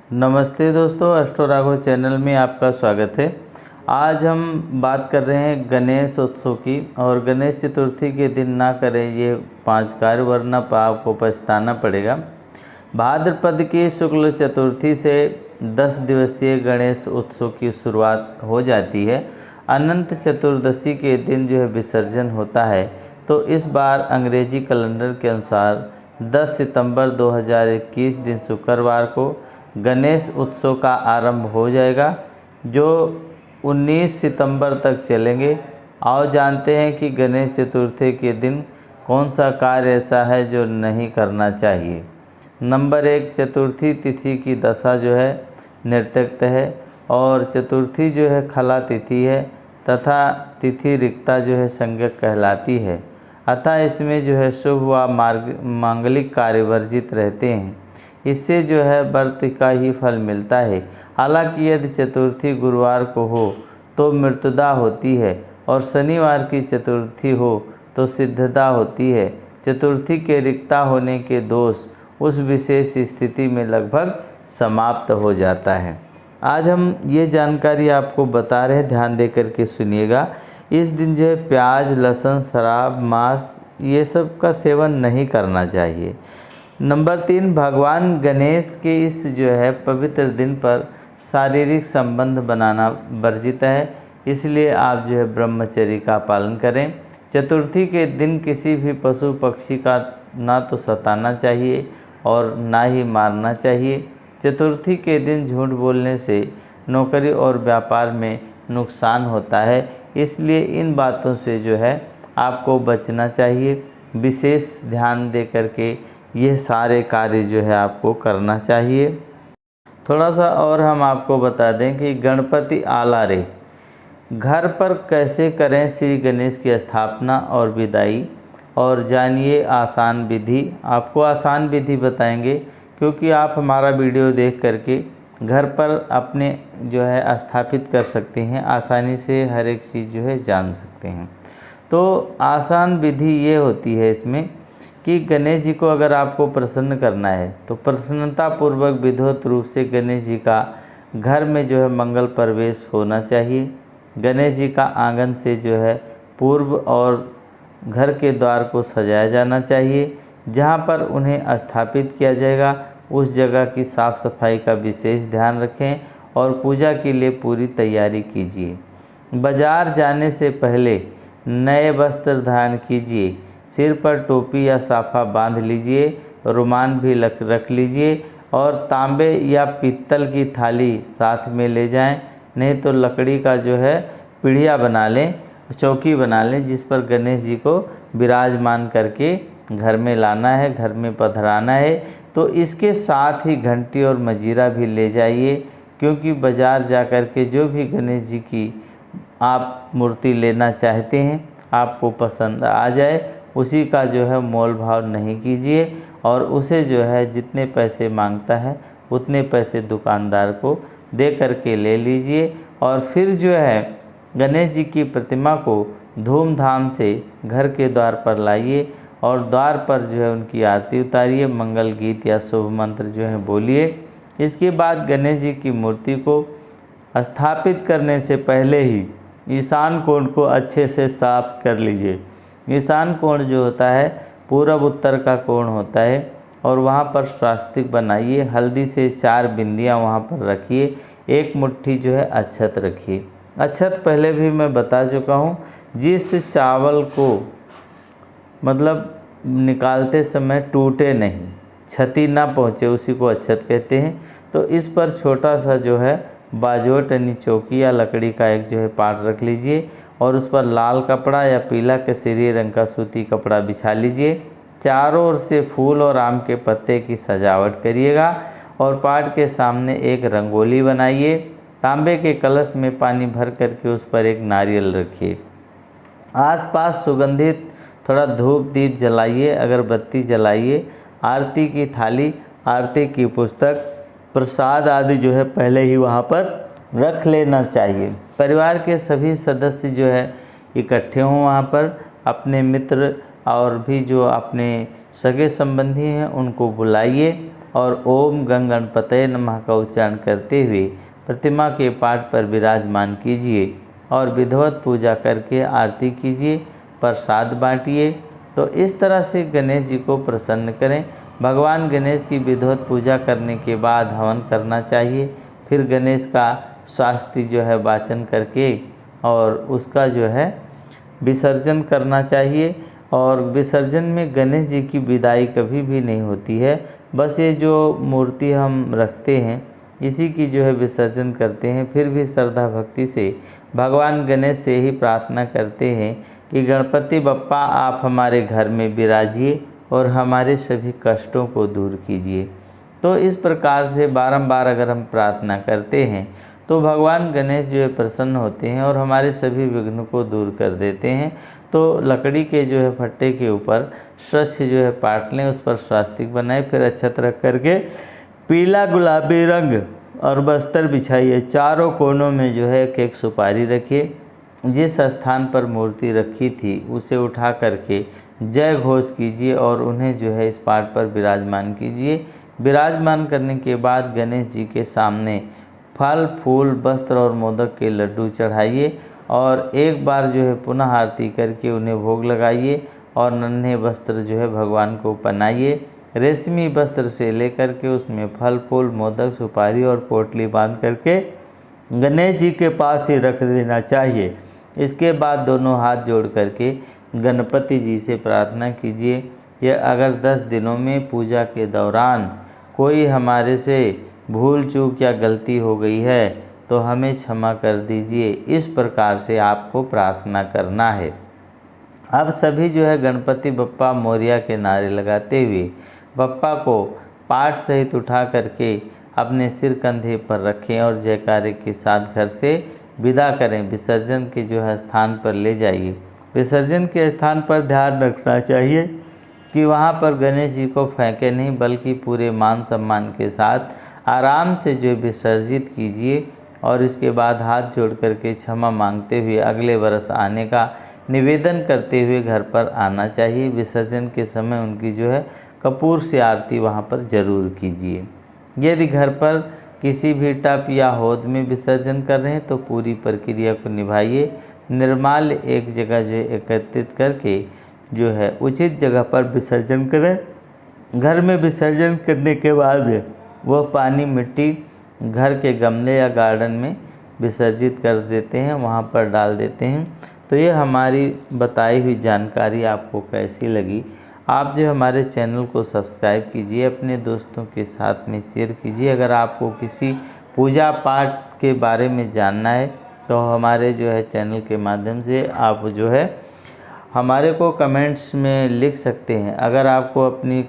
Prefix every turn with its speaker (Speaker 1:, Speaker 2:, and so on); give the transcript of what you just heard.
Speaker 1: नमस्ते दोस्तों, अष्टो राघव चैनल में आपका स्वागत है। आज हम बात कर रहे हैं गणेश उत्सव की। और गणेश चतुर्थी के दिन ना करें ये 5 कार्य, वरना आपको पछताना पड़ेगा। भाद्रपद की शुक्ल चतुर्थी से 10 दिवसीय गणेश उत्सव की शुरुआत हो जाती है। अनंत चतुर्दशी के दिन जो है विसर्जन होता है। तो इस बार अंग्रेजी कैलेंडर के अनुसार 10 सितंबर 2021 दिन शुक्रवार को गणेश उत्सव का आरंभ हो जाएगा, जो 19 सितंबर तक चलेंगे। आओ जानते हैं कि गणेश चतुर्थी के दिन कौन सा कार्य ऐसा है जो नहीं करना चाहिए। नंबर 1, चतुर्थी तिथि की दशा जो है निर्त्यक्त है और चतुर्थी जो है खला तिथि है तथा तिथि रिक्ता जो है संज्ञक कहलाती है। अतः इसमें जो है शुभ व मांगलिक कार्य वर्जित रहते हैं। इससे जो है व्रत का ही फल मिलता है। हालांकि यदि चतुर्थी गुरुवार को हो तो मृत्युदा होती है और शनिवार की चतुर्थी हो तो सिद्धता होती है। चतुर्थी के रिक्ता होने के दोष उस विशेष स्थिति में लगभग समाप्त हो जाता है। आज हम ये जानकारी आपको बता रहे हैं, ध्यान दे करके सुनिएगा। इस दिन जो है प्याज, लहसुन, शराब, मांस ये सब का सेवन नहीं करना चाहिए। नंबर 3, भगवान गणेश के इस जो है पवित्र दिन पर शारीरिक संबंध बनाना वर्जित है, इसलिए आप जो है ब्रह्मचर्य का पालन करें। चतुर्थी के दिन किसी भी पशु पक्षी का ना तो सताना चाहिए और ना ही मारना चाहिए। चतुर्थी के दिन झूठ बोलने से नौकरी और व्यापार में नुकसान होता है, इसलिए इन बातों से जो है आपको बचना चाहिए। विशेष ध्यान दे करके ये सारे कार्य जो है आपको करना चाहिए। थोड़ा सा और हम आपको बता दें कि गणपति आलारे घर पर कैसे करें श्री गणेश की स्थापना और विदाई। और जानिए आसान विधि। आपको आसान विधि बताएंगे क्योंकि आप हमारा वीडियो देख करके घर पर अपने जो है स्थापित कर सकते हैं, आसानी से हर एक चीज़ जो है जान सकते हैं। तो आसान विधि ये होती है इसमें कि गणेश जी को अगर आपको प्रसन्न करना है तो प्रसन्नता पूर्वक विधिवत रूप से गणेश जी का घर में जो है मंगल प्रवेश होना चाहिए। गणेश जी का आंगन से जो है पूर्व और घर के द्वार को सजाया जाना चाहिए। जहाँ पर उन्हें स्थापित किया जाएगा उस जगह की साफ़ सफाई का विशेष ध्यान रखें और पूजा के लिए पूरी तैयारी कीजिए। बाजार जाने से पहले नए वस्त्र धारण कीजिए। सिर पर टोपी या साफा बांध लीजिए, रुमाल भी रख लीजिए और तांबे या पीतल की थाली साथ में ले जाएं। नहीं तो लकड़ी का जो है पीढ़िया बना लें, चौकी बना लें, जिस पर गणेश जी को विराजमान करके घर में लाना है, घर में पधराना है। तो इसके साथ ही घंटी और मजीरा भी ले जाइए, क्योंकि बाज़ार जा कर के जो भी गणेश जी की आप मूर्ति लेना चाहते हैं, आपको पसंद आ जाए, उसी का जो है मोल भाव नहीं कीजिए और उसे जो है जितने पैसे मांगता है उतने पैसे दुकानदार को दे करके ले लीजिए। और फिर जो है गणेश जी की प्रतिमा को धूमधाम से घर के द्वार पर लाइए और द्वार पर जो है उनकी आरती उतारिए, मंगल गीत या शुभ मंत्र जो है बोलिए। इसके बाद गणेश जी की मूर्ति को स्थापित करने से पहले ही ईशान कोण को अच्छे से साफ कर लीजिए। ईशान कोण जो होता है पूरब उत्तर का कोण होता है और वहाँ पर स्वास्तिक बनाइए। हल्दी से 4 बिंदियाँ वहाँ पर रखिए। 1 मुट्ठी जो है अक्षत रखिए। अक्षत पहले भी मैं बता चुका हूँ। जिस चावल को मतलब निकालते समय टूटे नहीं, क्षति ना पहुँचे, उसी को अक्षत कहते हैं। तो इस पर छोटा सा जो है बाजोट यानी चौकी या लकड़ी का एक जो है पाट रख लीजिए और उस पर लाल कपड़ा या पीला केसरी रंग का सूती कपड़ा बिछा लीजिए। चारों ओर से फूल और आम के पत्ते की सजावट करिएगा और पाट के सामने एक रंगोली बनाइए। तांबे के कलश में पानी भर करके उस पर एक नारियल रखिए। आसपास सुगंधित थोड़ा धूप दीप जलाइए, अगरबत्ती जलाइए। आरती की थाली, आरती की पुस्तक, प्रसाद आदि जो है पहले ही वहाँ पर रख लेना चाहिए। परिवार के सभी सदस्य जो है इकट्ठे हों वहाँ पर। अपने मित्र और भी जो अपने सगे संबंधी हैं उनको बुलाइए और ओम गंग गणपतये नमः का उच्चारण करते हुए प्रतिमा के पाठ पर विराजमान कीजिए और विधिवत पूजा करके आरती कीजिए, प्रसाद बांटिए। तो इस तरह से गणेश जी को प्रसन्न करें। भगवान गणेश की विधिवत पूजा करने के बाद हवन करना चाहिए। फिर गणेश का स्वास्ति जो है वाचन करके और उसका जो है विसर्जन करना चाहिए। और विसर्जन में गणेश जी की विदाई कभी भी नहीं होती है। बस ये जो मूर्ति हम रखते हैं इसी की जो है विसर्जन करते हैं। फिर भी श्रद्धा भक्ति से भगवान गणेश से ही प्रार्थना करते हैं कि गणपति बप्पा आप हमारे घर में विराजिए और हमारे सभी कष्टों को दूर कीजिए। तो इस प्रकार से बारंबार अगर हम प्रार्थना करते हैं तो भगवान गणेश जो है प्रसन्न होते हैं और हमारे सभी विघ्न को दूर कर देते हैं। तो लकड़ी के जो है फट्टे के ऊपर स्वच्छ जो है पाट लें, उस पर स्वास्तिक बनाएं, फिर अक्षत रख करके पीला गुलाबी रंग और बस्तर बिछाइए। चारों कोनों में जो है एक सुपारी रखिए। जिस स्थान पर मूर्ति रखी थी उसे उठा करके जय घोष कीजिए और उन्हें जो है इस पाट पर विराजमान कीजिए। विराजमान करने के बाद गणेश जी के सामने फल, फूल, वस्त्र और मोदक के लड्डू चढ़ाइए और एक बार जो है पुनः आरती करके उन्हें भोग लगाइए और नन्हे वस्त्र जो है भगवान को पहनाइए। रेशमी वस्त्र से लेकर के उसमें फल, फूल, मोदक, सुपारी और पोटली बांध करके गणेश जी के पास ही रख देना चाहिए। इसके बाद दोनों हाथ जोड़ करके गणपति जी से प्रार्थना कीजिए कि अगर 10 दिनों में पूजा के दौरान कोई हमारे से भूल चूक या गलती हो गई है तो हमें क्षमा कर दीजिए। इस प्रकार से आपको प्रार्थना करना है। अब सभी जो है गणपति बप्पा मोरिया के नारे लगाते हुए बप्पा को पाठ सहित उठा करके अपने सिर कंधे पर रखें और जयकारे के साथ घर से विदा करें। विसर्जन के जो है स्थान पर ले जाइए। विसर्जन के स्थान पर ध्यान रखना चाहिए कि वहाँ पर गणेश जी को फेंके नहीं, बल्कि पूरे मान सम्मान के साथ आराम से जो विसर्जित कीजिए और इसके बाद हाथ जोड़ करके क्षमा मांगते हुए अगले वर्ष आने का निवेदन करते हुए घर पर आना चाहिए। विसर्जन के समय उनकी जो है कपूर से आरती वहाँ पर जरूर कीजिए। यदि घर पर किसी भी टब या हौद में विसर्जन कर रहे हैं तो पूरी प्रक्रिया को निभाइए। निर्माल्य एक जगह जो है एकत्रित करके जो है उचित जगह पर विसर्जन करें। घर में विसर्जन करने के बाद वह पानी, मिट्टी घर के गमले या गार्डन में विसर्जित कर देते हैं, वहाँ पर डाल देते हैं। तो ये हमारी बताई हुई जानकारी आपको कैसी लगी? आप जो हमारे चैनल को सब्सक्राइब कीजिए, अपने दोस्तों के साथ में शेयर कीजिए। अगर आपको किसी पूजा पाठ के बारे में जानना है तो हमारे जो है चैनल के माध्यम से आप जो है हमारे को कमेंट्स में लिख सकते हैं। अगर आपको अपनी